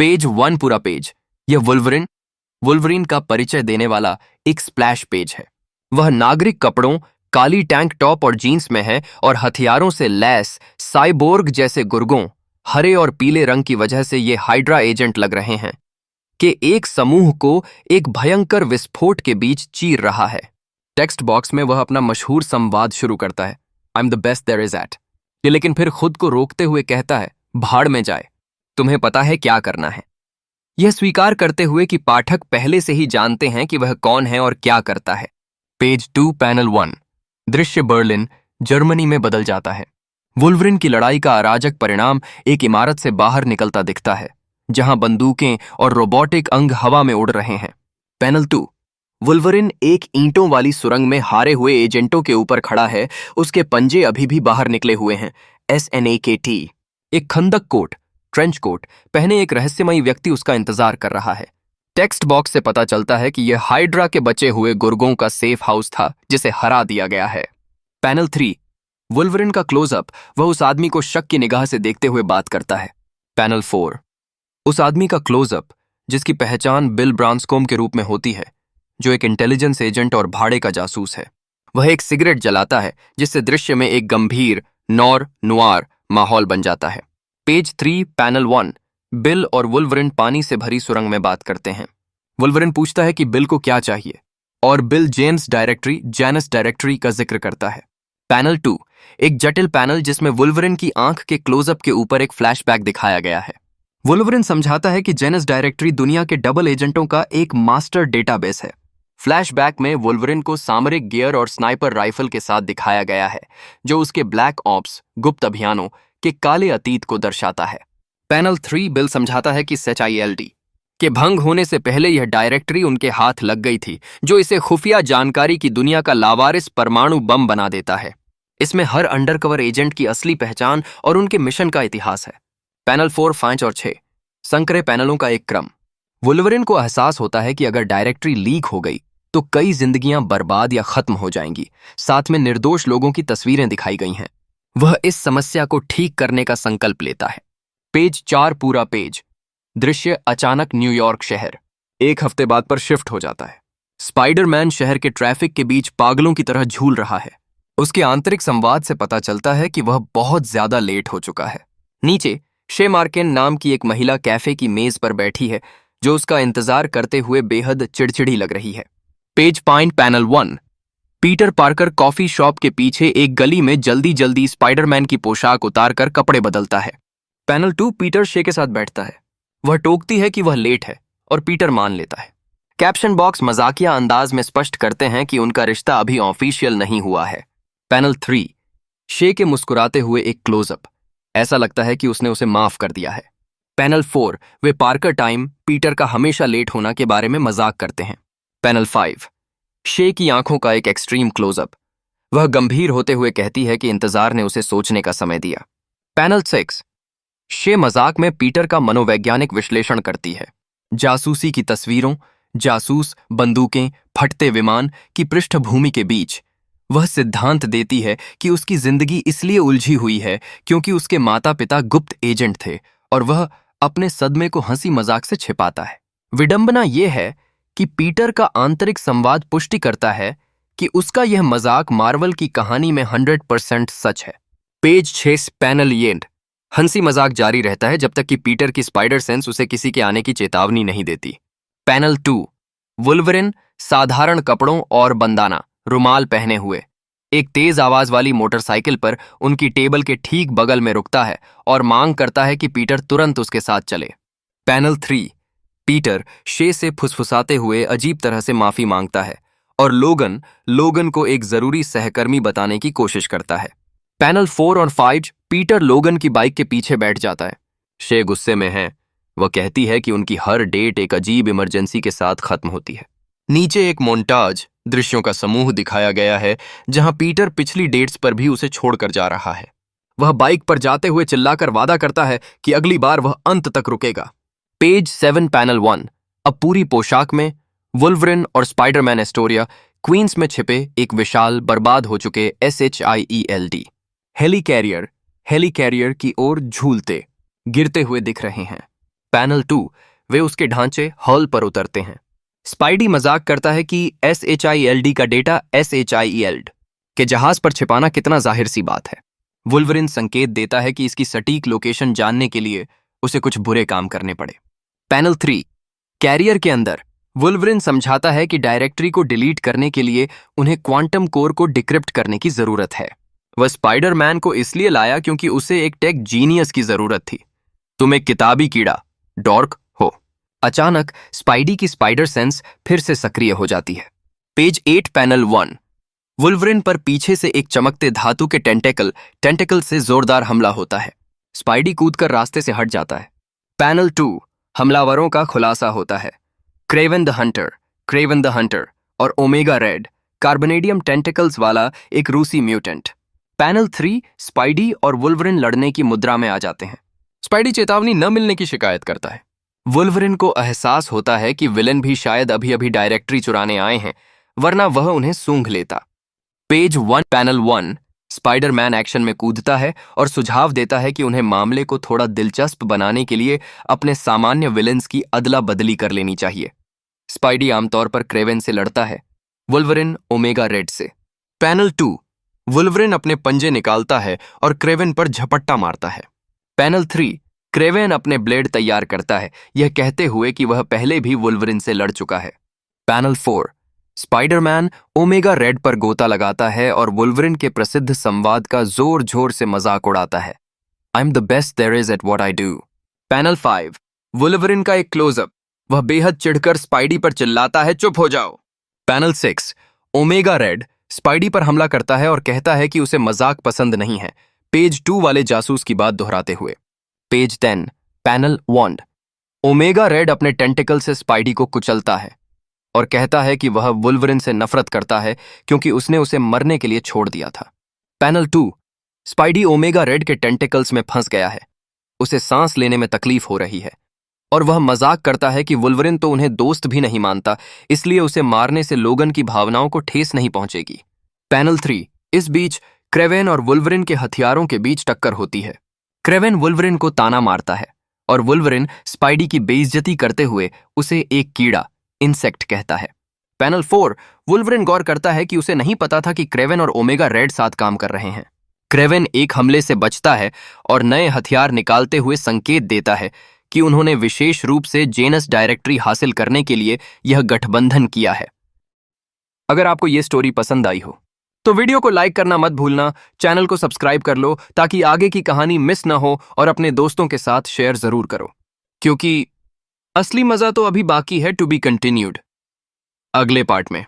Page 1 पूरा page यह Wolverine का परिचय देने वाला एक स्प्लैश पेज है। वह नागरिक कपड़ों, काली टैंक टॉप और जीन्स में है और हथियारों से लैस साइबोर्ग जैसे गुर्गों, हरे और पीले रंग की वजह से ये हाइड्रा एजेंट लग रहे हैं कि एक समूह को एक भयंकर विस्फोट के बीच चीर रहा है। टेक्स्ट बॉक्स में वह अपना मशहूर संवाद शुरू करता है, I am the best there is at, लेकिन फिर खुद को रोकते हुए कहता है, भाड़ में जाए, तुम्हें पता है क्या करना है। यह स्वीकार करते हुए कि पाठक पहले से ही जानते हैं कि वह कौन है और क्या करता है। पेज 2 पैनल 1 दृश्य बर्लिन, जर्मनी में बदल जाता है। वुल्वरिन की लड़ाई का अराजक परिणाम एक इमारत से बाहर निकलता दिखता है, जहां बंदूकें और रोबोटिक अंग हवा में उड़ रहे हैं। पैनल 2 वुल्वरिन एक ईंटों वाली सुरंग में हारे हुए एजेंटों के ऊपर खड़ा है। उसके पंजे अभी भी बाहर निकले हुए हैं। SNAKT एक खंदक कोट, ट्रेंच कोट पहने एक रहस्यमयी व्यक्ति उसका इंतजार कर रहा है। टेक्स्ट बॉक्स से पता चलता है कि यह हाइड्रा के बचे हुए गुर्गों का सेफ हाउस था जिसे हरा दिया गया है। पैनल 3 वुल्वरिन का क्लोजअप, वह उस आदमी को शक की निगाह से देखते हुए बात करता है। पैनल 4 उस आदमी का क्लोजअप जिसकी पहचान बिल ब्रांस्कोम के रूप में होती है, जो एक इंटेलिजेंस एजेंट और भाड़े का जासूस है। वह एक सिगरेट जलाता है जिससे दृश्य में एक गंभीर नॉर-नुआर माहौल बन जाता है। पेज 3 पैनल 1 बिल और वुल्वरिन पानी से भरी सुरंग में बात करते हैं। वुल्वरिन पूछता है कि बिल को क्या चाहिए और बिल जेनस डायरेक्टरी का जिक्र करता है। पैनल 2 एक जटिल पैनल जिसमें वुल्वरिन की आंख के क्लोजअप के ऊपर एक फ्लैशबैक दिखाया गया है। वुल्वरिन समझाता है कि जेनस डायरेक्टरी दुनिया के डबल एजेंटों का एक मास्टर डेटाबेस है। फ्लैशबैक में वुल्वरिन को सामरिक गियर और स्नाइपर राइफल के साथ दिखाया गया है, जो उसके ब्लैक ऑप्स गुप्त अभियानों के काले अतीत को दर्शाता है। पैनल 3 बिल समझाता है कि SHIELD के भंग होने से पहले यह डायरेक्टरी उनके हाथ लग गई थी, जो इसे खुफिया जानकारी की दुनिया का लावारिस परमाणु बम बना देता है। इसमें हर अंडरकवर एजेंट की असली पहचान और उनके मिशन का इतिहास है। पैनल 4, 5 और 6 संकरे पैनलों का एक क्रम। वुल्वरिन को एहसास होता है कि अगर डायरेक्टरी लीक हो गई तो कई जिंदगियां बर्बाद या खत्म हो जाएंगी। साथ में निर्दोष लोगों की तस्वीरें दिखाई गई हैं। वह इस समस्या को ठीक करने का संकल्प लेता है। पेज 4 पूरा पेज दृश्य अचानक न्यूयॉर्क शहर एक हफ्ते बाद पर शिफ्ट हो जाता है। स्पाइडरमैन शहर के ट्रैफिक के बीच पागलों की तरह झूल रहा है। उसके आंतरिक संवाद से पता चलता है कि वह बहुत ज्यादा लेट हो चुका है। नीचे शे मार्केन नाम की एक महिला कैफे की मेज पर बैठी है, जो उसका इंतजार करते हुए बेहद चिड़चिड़ी लग रही है। Page 5 panel 1 Peter Parker coffee shop के पीछे एक गली में जल्दी स्पाइडरमैन की पोशाक उतारकर कपड़े बदलता है। पैनल 2 पीटर शे के साथ बैठता है। वह टोकती है कि वह लेट है और पीटर मान लेता है। कैप्शन बॉक्स मजाकिया अंदाज में स्पष्ट करते हैं कि उनका रिश्ता अभी ऑफिशियल नहीं हुआ है। पैनल 3 शे के मुस्कुराते हुए एक क्लोजअप, ऐसा लगता है कि उसने उसे माफ कर दिया है। पैनल 4 वे पार्कर टाइम पीटर का हमेशा लेट होना के बारे में मजाक करते हैं। पैनल 5 शे की आंखों का एक एक्सट्रीम क्लोजअप, वह गंभीर होते हुए कहती है कि इंतजार ने उसे सोचने का समय दिया। पैनल 6 शे मजाक में पीटर का मनोवैज्ञानिक विश्लेषण करती है। जासूसी की तस्वीरों, जासूस, बंदूकें, फटते विमान की पृष्ठभूमि के बीच वह सिद्धांत देती है कि उसकी जिंदगी इसलिए उलझी हुई है क्योंकि उसके माता पिता गुप्त एजेंट थे और वह अपने सदमे को हंसी मजाक से छिपाता है। विडंबना यह है कि पीटर का आंतरिक संवाद पुष्टि करता है कि उसका यह मजाक मार्वल की कहानी में 100% सच है। पेज 6 पैनल येंड हंसी मजाक जारी रहता है जब तक कि पीटर की स्पाइडर सेंस उसे किसी के आने की चेतावनी नहीं देती। पैनल 2 वुल्वरिन साधारण कपड़ों और बंदाना रुमाल पहने हुए एक तेज आवाज वाली मोटरसाइकिल पर उनकी टेबल के ठीक बगल में रुकता है और मांग करता है कि पीटर तुरंत उसके साथ चले। पैनल 3 पीटर शे से फुसफुसाते हुए अजीब तरह से माफी मांगता है और लोगन को एक जरूरी सहकर्मी बताने की कोशिश करता है। पैनल 4 और 5 पीटर लोगन की बाइक के पीछे बैठ जाता है। शे गुस्से में है। वह कहती है कि उनकी हर डेट एक अजीब इमरजेंसी के साथ खत्म होती है। नीचे एक मोन्टाज दृश्यों का समूह दिखाया गया है जहां पीटर पिछली डेट्स पर भी उसे छोड़कर जा रहा है। वह बाइक पर जाते हुए चिल्लाकर वादा करता है कि अगली बार वह अंत तक रुकेगा। पेज 7 पैनल 1 अब पूरी पोशाक में वुल्वरिन और स्पाइडरमैन एस्टोरिया क्वींस में छिपे एक विशाल बर्बाद हो चुके SHIELD हेली कैरियर की ओर झूलते गिरते हुए दिख रहे हैं। पैनल 2, वे उसके ढांचे हॉल पर उतरते हैं। स्पाइडी मजाक करता है कि SHIELD का डेटा SHIELD के जहाज पर छिपाना कितना जाहिर सी बात है। वुल्वरिन संकेत देता है कि इसकी सटीक लोकेशन जानने के लिए उसे कुछ बुरे काम करने पड़े। पैनल 3, कैरियर के अंदर वुल्वरिन समझाता है कि डायरेक्टरी को डिलीट करने के लिए उन्हें क्वांटम कोर को डिक्रिप्ट करने की जरूरत है। वह स्पाइडरमैन को इसलिए लाया क्योंकि उसे एक टेक जीनियस की जरूरत थी। तुम एक किताबी कीड़ा, डॉर्क हो। अचानक स्पाइडी की स्पाइडर सेंस फिर से सक्रिय हो जाती है। पेज 8, पैनल 1, वुल्वरिन पर पीछे से एक चमकते धातु के टेंटेकल से जोरदार हमला होता है। स्पाइडी कूदकर रास्ते से हट जाता है। पैनल 2, हमलावरों का खुलासा होता है। क्रेवन द हंटर और ओमेगा रेड, कार्बोनेडियम टेंटिकल्स वाला एक रूसी म्यूटेंट। पैनल 3, स्पाइडी और वुल्वरिन लड़ने की मुद्रा में आ जाते हैं। स्पाइडी चेतावनी न मिलने की शिकायत करता है। वुल्वरिन को एहसास होता है कि विलन भी शायद अभी अभी डायरेक्टरी चुराने आए हैं, वरना वह उन्हें सूंघ लेता। पेज 1, पैनल 1, स्पाइडरमैन एक्शन में कूदता है और सुझाव देता है कि उन्हें मामले को थोड़ा दिलचस्प बनाने के लिए अपने सामान्य विलेंस की अदला बदली कर लेनी चाहिए। स्पाइडी आमतौर पर क्रेवन से लड़ता है, वुल्वरिन ओमेगा रेड से। पैनल 2, वुल्वरिन अपने पंजे निकालता है और क्रेवन पर झपट्टा मारता है। पैनल 3, क्रेवन अपने ब्लेड तैयार करता है, यह कहते हुए कि वह पहले भी वुल्वरिन से लड़ चुका है। पैनल 4, स्पाइडरमैन ओमेगा रेड पर गोता लगाता है और वुल्वरिन के प्रसिद्ध संवाद का जोर जोर से मजाक उड़ाता है, I am the best there is at what I do. Panel 5, Wolverine का एक क्लोजअप, वह बेहद चिढ़कर स्पाइडी पर चिल्लाता है, चुप हो जाओ। पैनल 6, ओमेगा रेड स्पाइडी पर हमला करता है और कहता है कि उसे मजाक पसंद नहीं है, पेज 2 वाले जासूस की बात दोहराते हुए। पेज 10, पैनल 1, ओमेगा रेड अपने टेंटिकल से स्पाइडी को कुचलता है और कहता है कि वह वुल्वरिन से नफरत करता है क्योंकि उसने उसे मरने के लिए छोड़ दिया था। पैनल 2, स्पाइडी ओमेगा रेड के टेंटिकल्स में फंस गया है, उसे सांस लेने में तकलीफ हो रही है और वह मजाक करता है कि वुल्वरिन तो उन्हें दोस्त भी नहीं मानता, इसलिए उसे मारने से लोगन की भावनाओं को ठेस नहीं पहुंचेगी। पैनल 3, इस बीच क्रेवन और वुल्वरिन के हथियारों के बीच टक्कर होती है। क्रेवन वुल्वरिन को ताना मारता है और वुल्वरिन स्पाइडी की बेइज्जती करते हुए उसे एक कीड़ा, इंसेक्ट कहता है। पैनल 4, वुल्वरिन गौर करता है कि उसे नहीं पता था कि क्रेवन और ओमेगा रेड साथ काम कर रहे हैं। क्रेवन एक हमले से बचता है और नए हथियार निकालते हुए संकेत देता है कि उन्होंने विशेष रूप से जेनस डायरेक्टरी हासिल करने के लिए यह गठबंधन किया है। अगर आपको यह स्टोरी पसंद आई हो तो वीडियो को लाइक करना मत भूलना, चैनल को सब्सक्राइब कर लो ताकि आगे की कहानी मिस ना हो, और अपने दोस्तों के साथ शेयर जरूर करो क्योंकि असली मजा तो अभी बाकी है, टू बी कंटिन्यूड अगले पार्ट में।